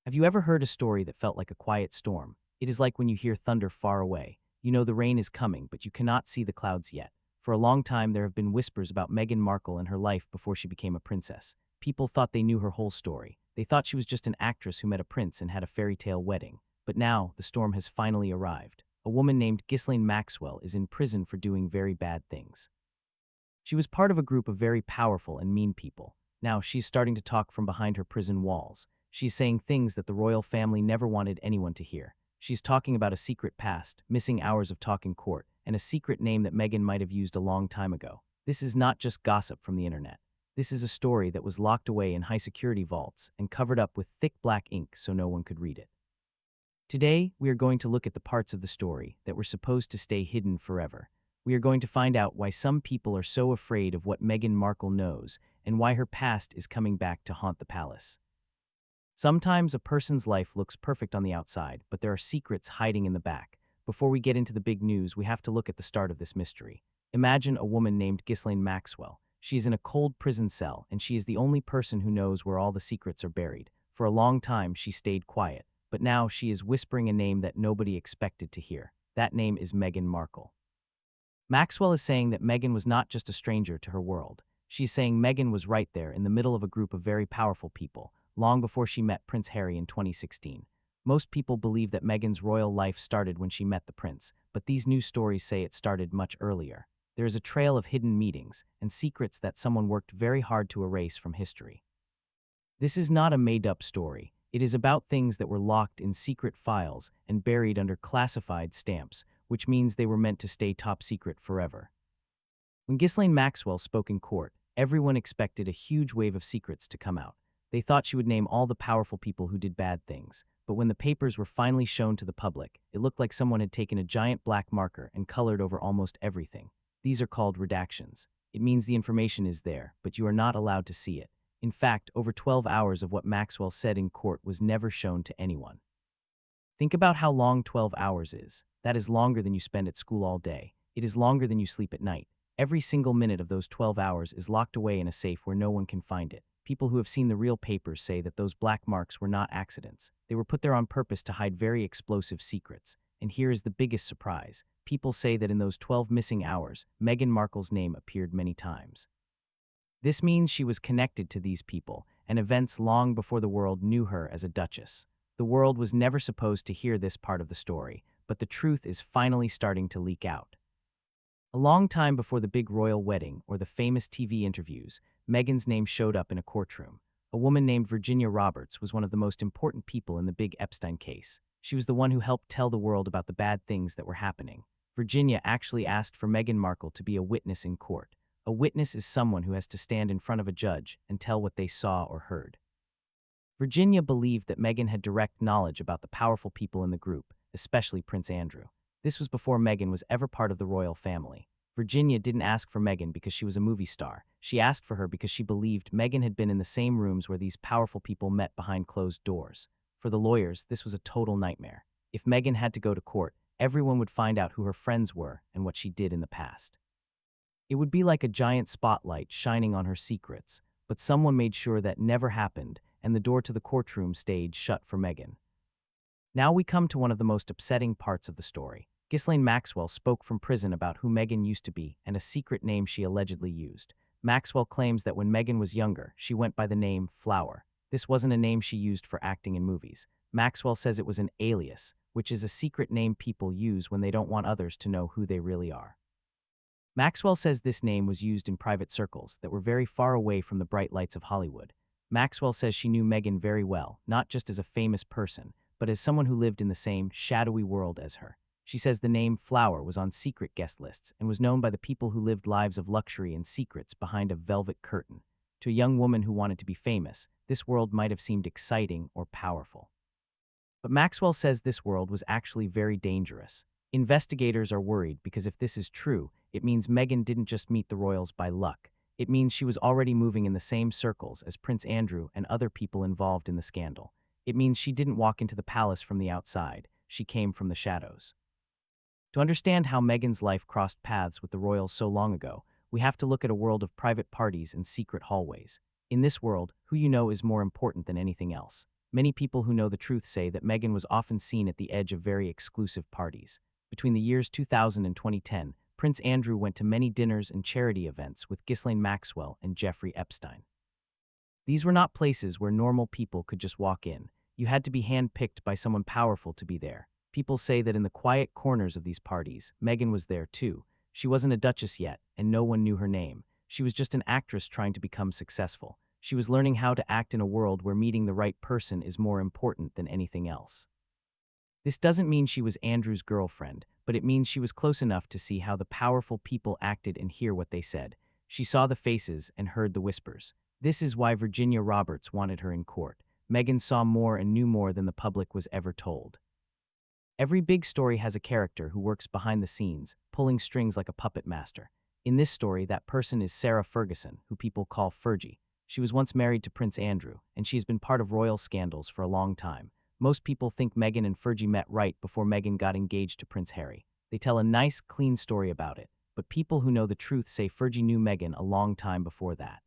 Have you ever heard a story that felt like a quiet storm? It is like when you hear thunder far away. You know the rain is coming, but you cannot see the clouds yet. For a long time, there have been whispers about Meghan Markle and her life before she became a princess. People thought they knew her whole story. They thought she was just an actress who met a prince and had a fairy tale wedding. But now, the storm has finally arrived. A woman named Ghislaine Maxwell is in prison for doing very bad things. She was part of a group of very powerful and mean people. Now, she's starting to talk from behind her prison walls. She's saying things that the royal family never wanted anyone to hear. She's talking about a secret past, missing hours of talk in court, and a secret name that Meghan might have used a long time ago. This is not just gossip from the internet. This is a story that was locked away in high-security vaults and covered up with thick black ink so no one could read it. Today, we are going to look at the parts of the story that were supposed to stay hidden forever. We are going to find out why some people are so afraid of what Meghan Markle knows and why her past is coming back to haunt the palace. Sometimes a person's life looks perfect on the outside, but there are secrets hiding in the back. Before we get into the big news, we have to look at the start of this mystery. Imagine a woman named Ghislaine Maxwell. She is in a cold prison cell, and she is the only person who knows where all the secrets are buried. For a long time, she stayed quiet, but now she is whispering a name that nobody expected to hear. That name is Meghan Markle. Maxwell is saying that Meghan was not just a stranger to her world. She's saying Meghan was right there in the middle of a group of very powerful people, long before she met Prince Harry in 2016. Most people believe that Meghan's royal life started when she met the prince, but these news stories say it started much earlier. There is a trail of hidden meetings and secrets that someone worked very hard to erase from history. This is not a made-up story. It is about things that were locked in secret files and buried under classified stamps, which means they were meant to stay top secret forever. When Ghislaine Maxwell spoke in court, everyone expected a huge wave of secrets to come out. They thought she would name all the powerful people who did bad things, but when the papers were finally shown to the public, it looked like someone had taken a giant black marker and colored over almost everything. These are called redactions. It means the information is there, but you are not allowed to see it. In fact, over 12 hours of what Maxwell said in court was never shown to anyone. Think about how long 12 hours is. That is longer than you spend at school all day. It is longer than you sleep at night. Every single minute of those 12 hours is locked away in a safe where no one can find it. People who have seen the real papers say that those black marks were not accidents. They were put there on purpose to hide very explosive secrets. And here is the biggest surprise. People say that in those 12 missing hours, Meghan Markle's name appeared many times. This means she was connected to these people and events long before the world knew her as a duchess. The world was never supposed to hear this part of the story, but the truth is finally starting to leak out. A long time before the big royal wedding or the famous TV interviews, Meghan's name showed up in a courtroom. A woman named Virginia Roberts was one of the most important people in the big Epstein case. She was the one who helped tell the world about the bad things that were happening. Virginia actually asked for Meghan Markle to be a witness in court. A witness is someone who has to stand in front of a judge and tell what they saw or heard. Virginia believed that Meghan had direct knowledge about the powerful people in the group, especially Prince Andrew. This was before Meghan was ever part of the royal family. Virginia didn't ask for Meghan because she was a movie star. She asked for her because she believed Meghan had been in the same rooms where these powerful people met behind closed doors. For the lawyers, this was a total nightmare. If Meghan had to go to court, everyone would find out who her friends were and what she did in the past. It would be like a giant spotlight shining on her secrets, but someone made sure that never happened, and the door to the courtroom stayed shut for Meghan. Now we come to one of the most upsetting parts of the story. Ghislaine Maxwell spoke from prison about who Meghan used to be and a secret name she allegedly used. Maxwell claims that when Meghan was younger, she went by the name Flower. This wasn't a name she used for acting in movies. Maxwell says it was an alias, which is a secret name people use when they don't want others to know who they really are. Maxwell says this name was used in private circles that were very far away from the bright lights of Hollywood. Maxwell says she knew Meghan very well, not just as a famous person, but as someone who lived in the same shadowy world as her. She says the name Flower was on secret guest lists and was known by the people who lived lives of luxury and secrets behind a velvet curtain. To a young woman who wanted to be famous, this world might have seemed exciting or powerful. But Maxwell says this world was actually very dangerous. Investigators are worried because if this is true, it means Meghan didn't just meet the royals by luck. It means she was already moving in the same circles as Prince Andrew and other people involved in the scandal. It means she didn't walk into the palace from the outside. She came from the shadows. To understand how Meghan's life crossed paths with the royals so long ago, we have to look at a world of private parties and secret hallways. In this world, who you know is more important than anything else. Many people who know the truth say that Meghan was often seen at the edge of very exclusive parties. Between the years 2000 and 2010, Prince Andrew went to many dinners and charity events with Ghislaine Maxwell and Jeffrey Epstein. These were not places where normal people could just walk in. You had to be handpicked by someone powerful to be there. People say that in the quiet corners of these parties, Meghan was there too. She wasn't a duchess yet, and no one knew her name. She was just an actress trying to become successful. She was learning how to act in a world where meeting the right person is more important than anything else. This doesn't mean she was Andrew's girlfriend, but it means she was close enough to see how the powerful people acted and hear what they said. She saw the faces and heard the whispers. This is why Virginia Roberts wanted her in court. Meghan saw more and knew more than the public was ever told. Every big story has a character who works behind the scenes, pulling strings like a puppet master. In this story, that person is Sarah Ferguson, who people call Fergie. She was once married to Prince Andrew, and she has been part of royal scandals for a long time. Most people think Meghan and Fergie met right before Meghan got engaged to Prince Harry. They tell a nice, clean story about it, but people who know the truth say Fergie knew Meghan a long time before that.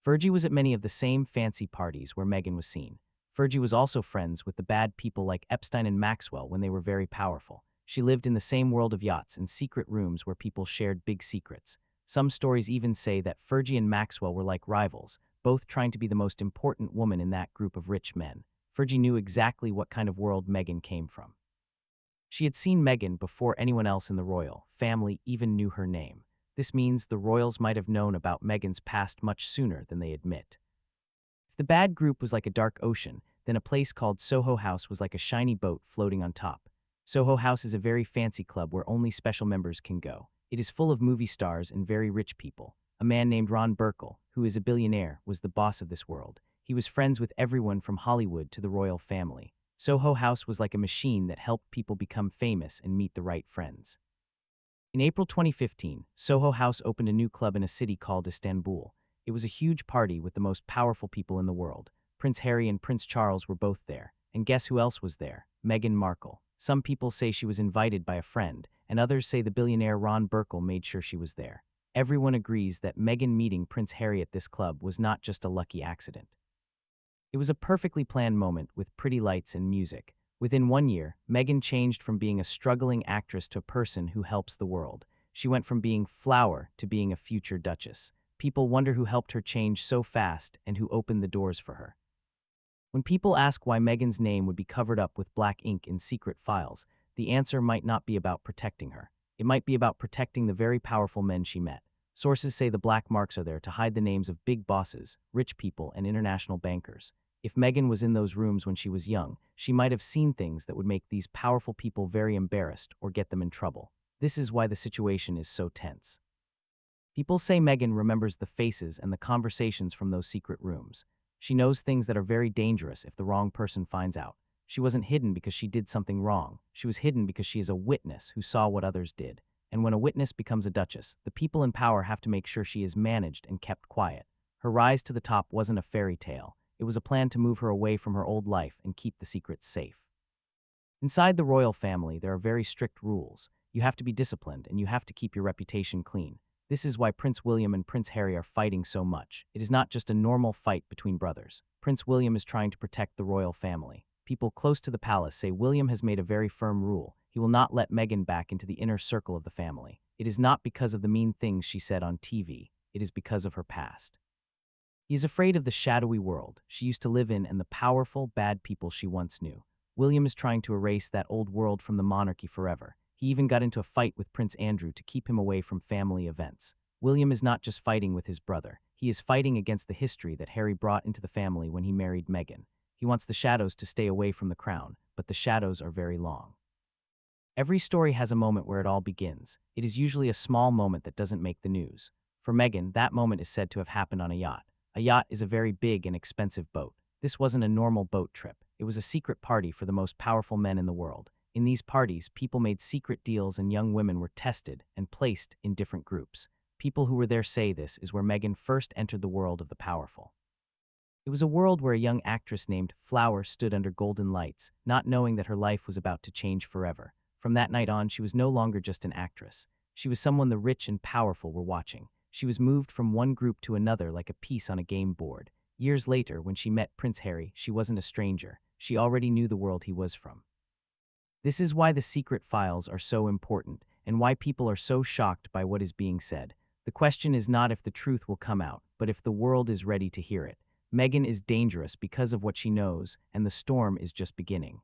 Fergie was at many of the same fancy parties where Meghan was seen. Fergie was also friends with the bad people like Epstein and Maxwell when they were very powerful. She lived in the same world of yachts and secret rooms where people shared big secrets. Some stories even say that Fergie and Maxwell were like rivals, both trying to be the most important woman in that group of rich men. Fergie knew exactly what kind of world Meghan came from. She had seen Meghan before anyone else in the royal family even knew her name. This means the royals might have known about Meghan's past much sooner than they admit. If the bad group was like a dark ocean, then a place called Soho House was like a shiny boat floating on top. Soho House is a very fancy club where only special members can go. It is full of movie stars and very rich people. A man named Ron Burkle, who is a billionaire, was the boss of this world. He was friends with everyone from Hollywood to the royal family. Soho House was like a machine that helped people become famous and meet the right friends. In April 2015, Soho House opened a new club in a city called Istanbul. It was a huge party with the most powerful people in the world. Prince Harry and Prince Charles were both there. And guess who else was there? Meghan Markle. Some people say she was invited by a friend, and others say the billionaire Ron Burkle made sure she was there. Everyone agrees that Meghan meeting Prince Harry at this club was not just a lucky accident. It was a perfectly planned moment with pretty lights and music. Within 1 year, Meghan changed from being a struggling actress to a person who helps the world. She went from being flower to being a future duchess. People wonder who helped her change so fast and who opened the doors for her. When people ask why Meghan's name would be covered up with black ink in secret files, the answer might not be about protecting her. It might be about protecting the very powerful men she met. Sources say the black marks are there to hide the names of big bosses, rich people, and international bankers. If Meghan was in those rooms when she was young, she might have seen things that would make these powerful people very embarrassed or get them in trouble. This is why the situation is so tense. People say Meghan remembers the faces and the conversations from those secret rooms. She knows things that are very dangerous if the wrong person finds out. She wasn't hidden because she did something wrong. She was hidden because she is a witness who saw what others did. And when a witness becomes a duchess, the people in power have to make sure she is managed and kept quiet. Her rise to the top wasn't a fairy tale. It was a plan to move her away from her old life and keep the secrets safe. Inside the royal family, there are very strict rules. You have to be disciplined and you have to keep your reputation clean. This is why Prince William and Prince Harry are fighting so much. It is not just a normal fight between brothers. Prince William is trying to protect the royal family. People close to the palace say William has made a very firm rule. He will not let Meghan back into the inner circle of the family. It is not because of the mean things she said on TV. It is because of her past. He is afraid of the shadowy world she used to live in and the powerful, bad people she once knew. William is trying to erase that old world from the monarchy forever. He even got into a fight with Prince Andrew to keep him away from family events. William is not just fighting with his brother. He is fighting against the history that Harry brought into the family when he married Meghan. He wants the shadows to stay away from the crown, but the shadows are very long. Every story has a moment where it all begins. It is usually a small moment that doesn't make the news. For Meghan, that moment is said to have happened on a yacht. A yacht is a very big and expensive boat. This wasn't a normal boat trip. It was a secret party for the most powerful men in the world. In these parties, people made secret deals and young women were tested and placed in different groups. People who were there say this is where Meghan first entered the world of the powerful. It was a world where a young actress named Flower stood under golden lights, not knowing that her life was about to change forever. From that night on, she was no longer just an actress. She was someone the rich and powerful were watching. She was moved from one group to another like a piece on a game board. Years later, when she met Prince Harry, she wasn't a stranger. She already knew the world he was from. This is why the secret files are so important, and why people are so shocked by what is being said. The question is not if the truth will come out, but if the world is ready to hear it. Meghan is dangerous because of what she knows, and the storm is just beginning.